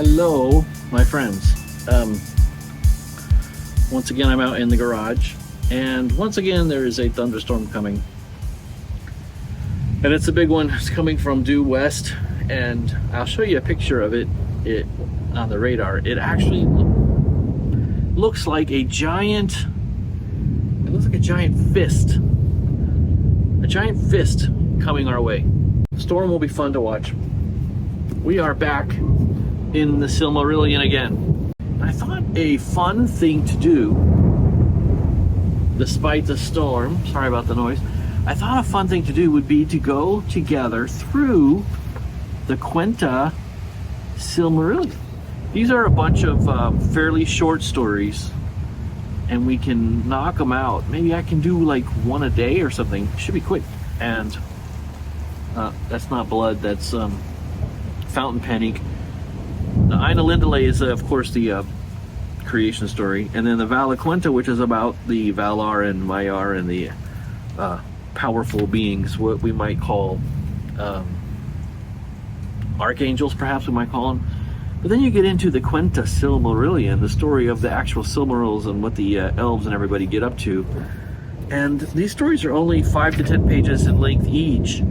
Hello, my friends. Once again, I'm out in the garage, and once again, there is a thunderstorm coming. And it's a big one. It's coming from due west, and I'll show you a picture of it on the radar. It actually looks like a giant, it looks like a giant fist. A giant fist coming our way. The storm will be fun to watch. We are back in the Silmarillion again. I thought a fun thing to do, despite the storm, sorry about the noise, I thought a fun thing to do would be to go together through the Quenta Silmarillion. These are a bunch of fairly short stories, and we can knock them out. Maybe I can do like one a day or something. Should be quick. And that's not blood, that's fountain pen ink. The Aina Lindale is, of course, the creation story, and then the Vala Quenta, which is about the Valar and Maiar and the powerful beings, what we might call archangels, perhaps we might call them. But then you get into the Quenta Silmarillion, the story of the actual Silmarils and what the elves and everybody get up to. And these stories are only 5 to 10 pages in length each.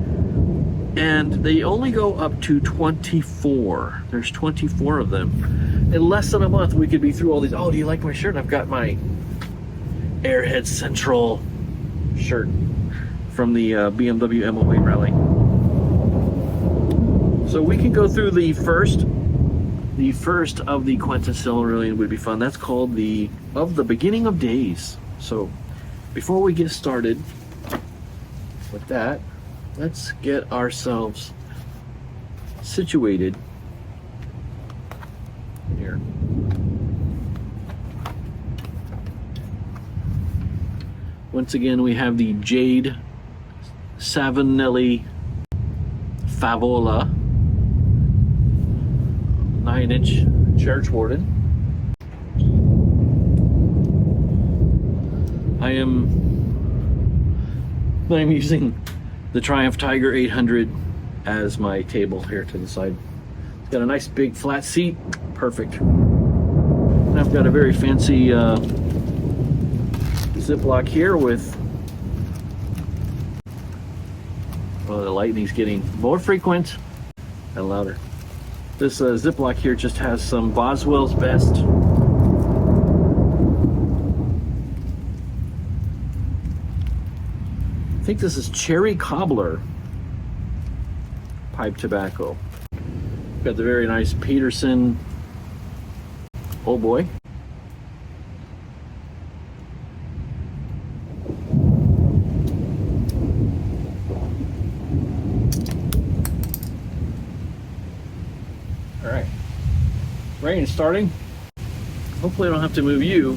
And they only go up to 24. There's 24 of them. In less than a month, we could be through all these. Oh, do you like my shirt? I've got my Airhead Central shirt from the BMW MOA rally. So we can go through the first of the Quenta Silmarillion would be fun. That's called the Beginning of Days. So before we get started with that, let's get ourselves situated here. Once again, we have the Jade Savinelli Favola 9-inch church warden. I'm using the Triumph Tiger 800 as my table here to the side. It's got a nice big flat seat, perfect. And I've got a very fancy Ziploc here with, well, the lightning's getting more frequent and louder. This Ziploc here just has some Boswell's Best I think this is cherry cobbler pipe tobacco. Got the very nice Peterson, oh boy. All right, rain is starting. Hopefully I don't have to move you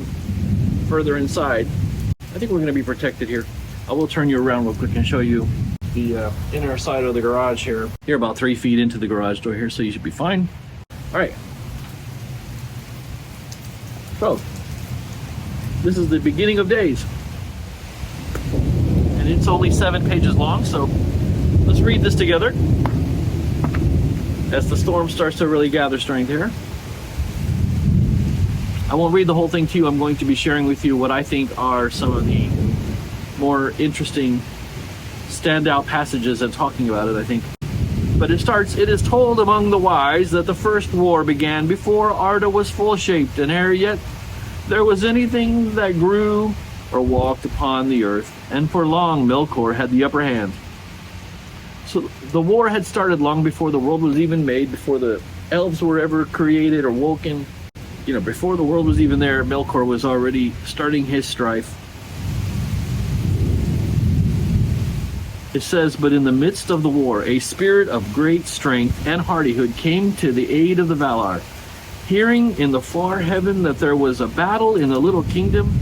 further inside. I think we're gonna be protected here. I will turn you around real quick and show you the inner side of the garage here. You're about 3 feet into the garage door here, so you should be fine. All right. So, this is the Beginning of Days. And it's only 7 pages long, so let's read this together as the storm starts to really gather strength here. I won't read the whole thing to you. I'm going to be sharing with you what I think are some of the more interesting standout passages and talking about it, I think. But it starts, "It is told among the wise that the first war began before Arda was full-shaped, and ere yet there was anything that grew or walked upon the earth, and for long Melkor had the upper hand." So the war had started long before the world was even made, before the elves were ever created or woken. You know, before the world was even there, Melkor was already starting his strife. It says, "But in the midst of the war, a spirit of great strength and hardihood came to the aid of the Valar. Hearing in the far heaven that there was a battle in the little kingdom,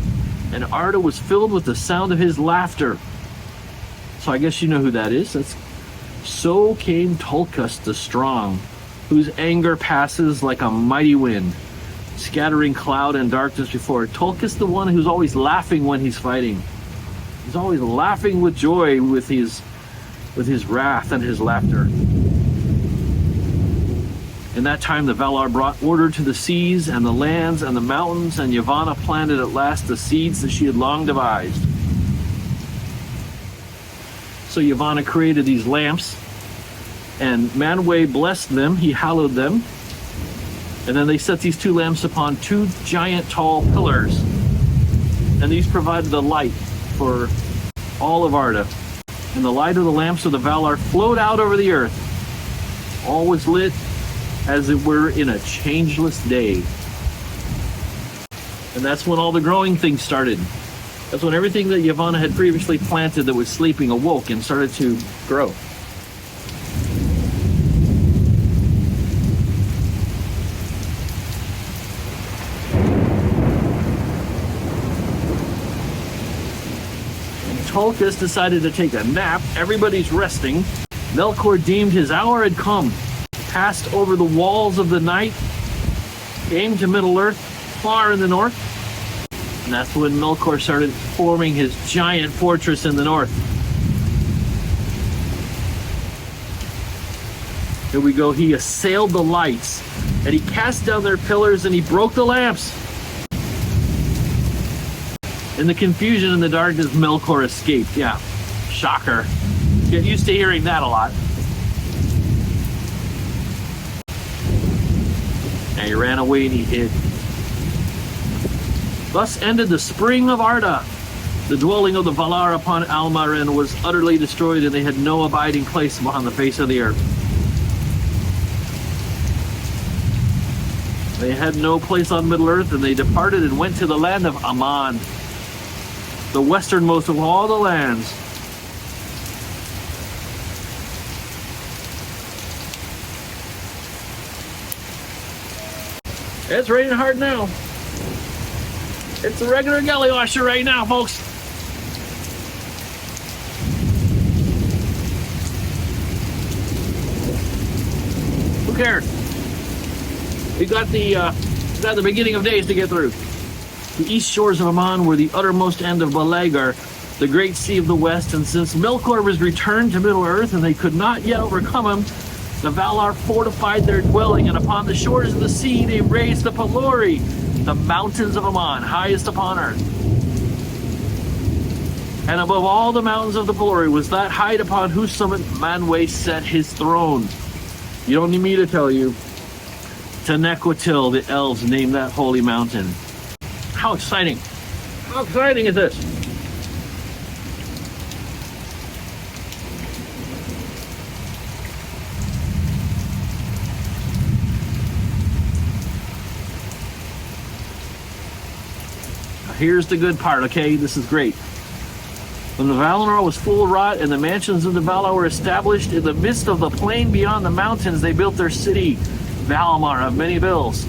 and Arda was filled with the sound of his laughter." So I guess you know who that is. "So came Tolkien the strong, whose anger passes like a mighty wind, scattering cloud and darkness before it." Tolkien's the one who's always laughing when he's fighting. He's always laughing with joy with his wrath and his laughter. In that time, the Valar brought order to the seas and the lands and the mountains, and Yavanna planted at last the seeds that she had long devised. So Yavanna created these lamps, and Manwë blessed them, he hallowed them, and then they set these two lamps upon two giant tall pillars, and these provided the light for all of Arda. And the light of the lamps of the Valar flowed out over the earth. All was lit as it were in a changeless day. And that's when all the growing things started. That's when everything that Yavanna had previously planted that was sleeping awoke and started to grow. Tolkien decided to take a nap. Everybody's resting. Melkor deemed his hour had come, passed over the walls of the night, came to Middle-earth, far in the north. And that's when Melkor started forming his giant fortress in the north. Here we go. He assailed the lights, and he cast down their pillars, and he broke the lamps. In the confusion and the darkness, Melkor escaped. Yeah, shocker. Get used to hearing that a lot. Now he ran away and he hid. Thus ended the spring of Arda. The dwelling of the Valar upon Almarin was utterly destroyed, and they had no abiding place upon the face of the earth. They had no place on Middle-earth, and they departed and went to the land of Aman, the westernmost of all the lands. It's raining hard now. It's a regular gully washer right now, folks. Who cares? We got the beginning of days to get through. The east shores of Aman were the uttermost end of Balagar, the great sea of the west, and since Melkor was returned to Middle-earth and they could not yet overcome him, the Valar fortified their dwelling, and upon the shores of the sea they raised the Pelori, the mountains of Aman, highest upon earth. And above all the mountains of the Pelori was that height upon whose summit Manwë set his throne. You don't need me to tell you. Tenequatil, the elves named that holy mountain. How exciting! How exciting is this? Now here's the good part, okay? This is great. When the Valinor was full wrought and the mansions of the Valar were established in the midst of the plain beyond the mountains, they built their city, Valamar of many bills.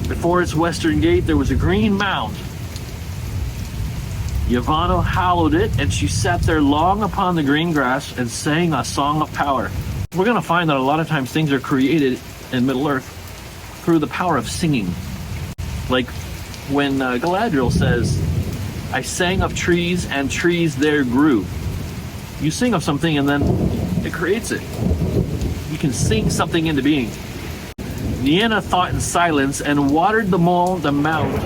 Before its western gate there was a green mound. Yavanna hallowed it, and she sat there long upon the green grass and sang a song of power. We're going to find that a lot of times things are created in Middle-earth through the power of singing. Like when Galadriel says, I sang of trees and trees there grew. You sing of something and then it creates it. You can sing something into being. Nienna thought in silence and watered the mount.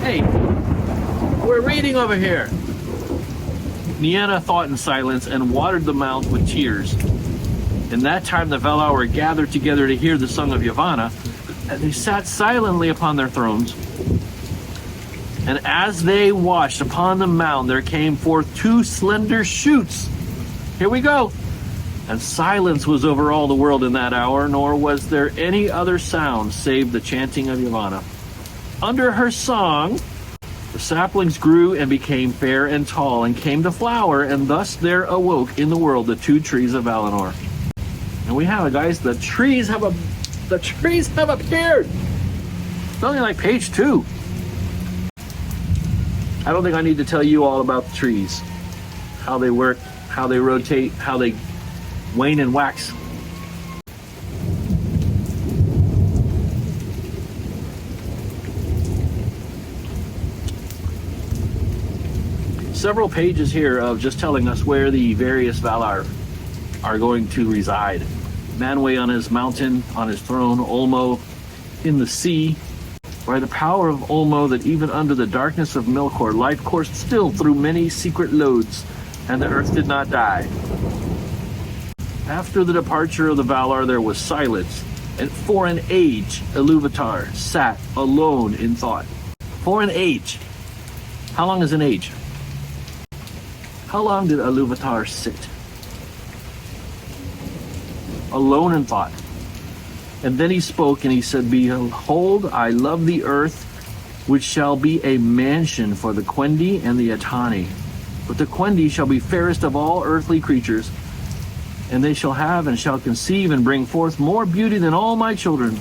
Hey, we're reading over here. Nienna thought in silence and watered the mount with tears. In that time the Valar were gathered together to hear the song of Yavanna, and they sat silently upon their thrones. And as they watched upon the mound, there came forth two slender shoots. Here we go. And silence was over all the world in that hour, nor was there any other sound save the chanting of Yavanna. Under her song, the saplings grew and became fair and tall, and came to flower, and thus there awoke in the world the two trees of Valinor. And we have it, guys. The trees have appeared. It's only like page 2. I don't think I need to tell you all about the trees, how they work, how they rotate, how they wane and wax. Several pages here of just telling us where the various Valar are going to reside. Manwë on his mountain, on his throne, Ulmo in the sea. By the power of Ulmo, that even under the darkness of Melkor, life coursed still through many secret lodes, and the earth did not die. After the departure of the Valar, there was silence, and for an age, Ilúvatar sat alone in thought. For an age. How long is an age? How long did Ilúvatar sit? Alone in thought. And then he spoke, and he said, Behold, I love the earth, which shall be a mansion for the Quendi and the Atani. But the Quendi shall be fairest of all earthly creatures, and they shall have and shall conceive and bring forth more beauty than all my children.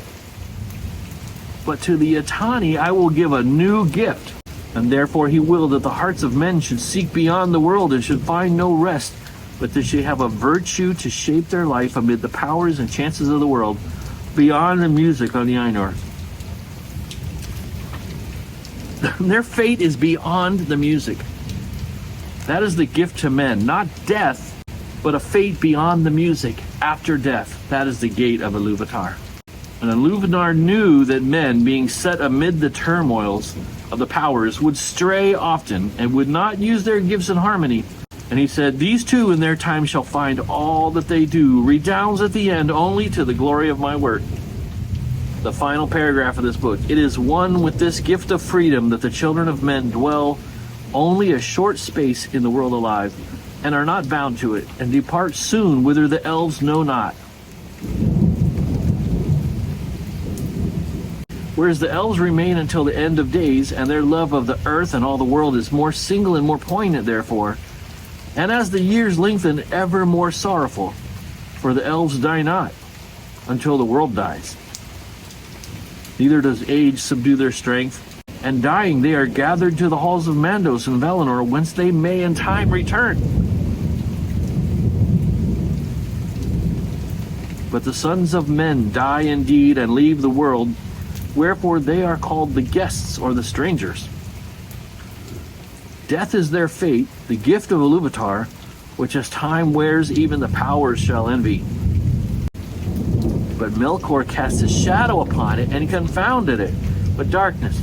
But to the Atani I will give a new gift, and therefore he willed that the hearts of men should seek beyond the world and should find no rest, but that they have a virtue to shape their life amid the powers and chances of the world, beyond the music on the Ainur. Their fate is beyond the music. That is the gift to men, not death, but a fate beyond the music, after death. That is the gate of Ilúvatar. And Ilúvatar knew that men, being set amid the turmoils of the powers, would stray often, and would not use their gifts in harmony. And he said, These two in their time shall find all that they do redounds at the end only to the glory of my work. The final paragraph of this book. It is one with this gift of freedom that the children of men dwell only a short space in the world alive, and are not bound to it, and depart soon whither the elves know not. Whereas the elves remain until the end of days, and their love of the earth and all the world is more single and more poignant therefore. And as the years lengthen, ever more sorrowful, for the elves die not until the world dies. Neither does age subdue their strength, and dying they are gathered to the halls of Mandos and Valinor, whence they may in time return. But the sons of men die indeed and leave the world, wherefore they are called the guests or the strangers. Death is their fate, the gift of Ilúvatar, which as time wears even the powers shall envy. But Melkor cast his shadow upon it and confounded it with darkness.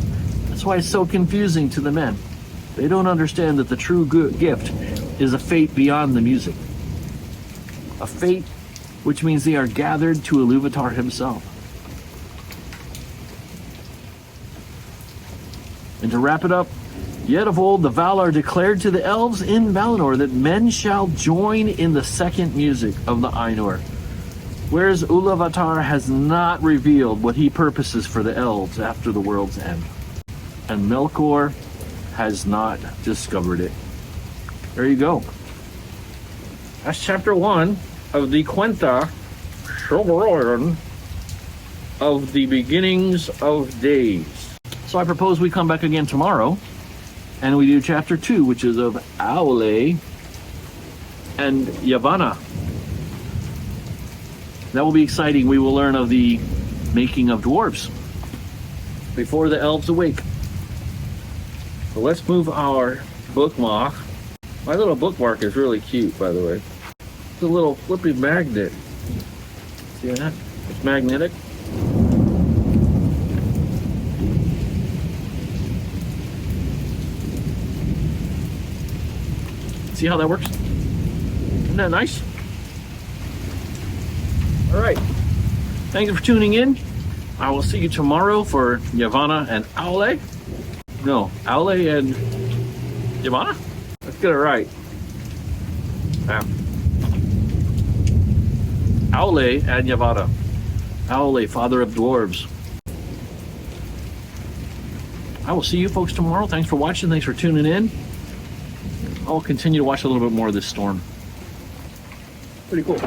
That's why it's so confusing to the men. They don't understand that the true gift is a fate beyond the music. A fate which means they are gathered to Ilúvatar himself. And to wrap it up, yet of old the Valar declared to the elves in Valinor that men shall join in the second music of the Ainur, whereas Ilúvatar has not revealed what he purposes for the elves after the world's end. And Melkor has not discovered it. There you go. That's chapter 1 of the Quenta Silmarillion of the Beginnings of Days. So I propose we come back again tomorrow and we do chapter 2, which is of Aule and Yavanna. That will be exciting. We will learn of the making of dwarves before the elves awake. So let's move our bookmark. My little bookmark is really cute, by the way. It's a little flippy magnet. See that? It's magnetic. See how that works? Isn't that nice? All right. Thank you for tuning in. I will see you tomorrow for Yavanna and Aule. No, Aule and Yavanna? Let's get it right. Aule and Yavanna. Aule, father of dwarves. I will see you folks tomorrow. Thanks for watching. Thanks for tuning in. I'll continue to watch a little bit more of this storm. Pretty cool.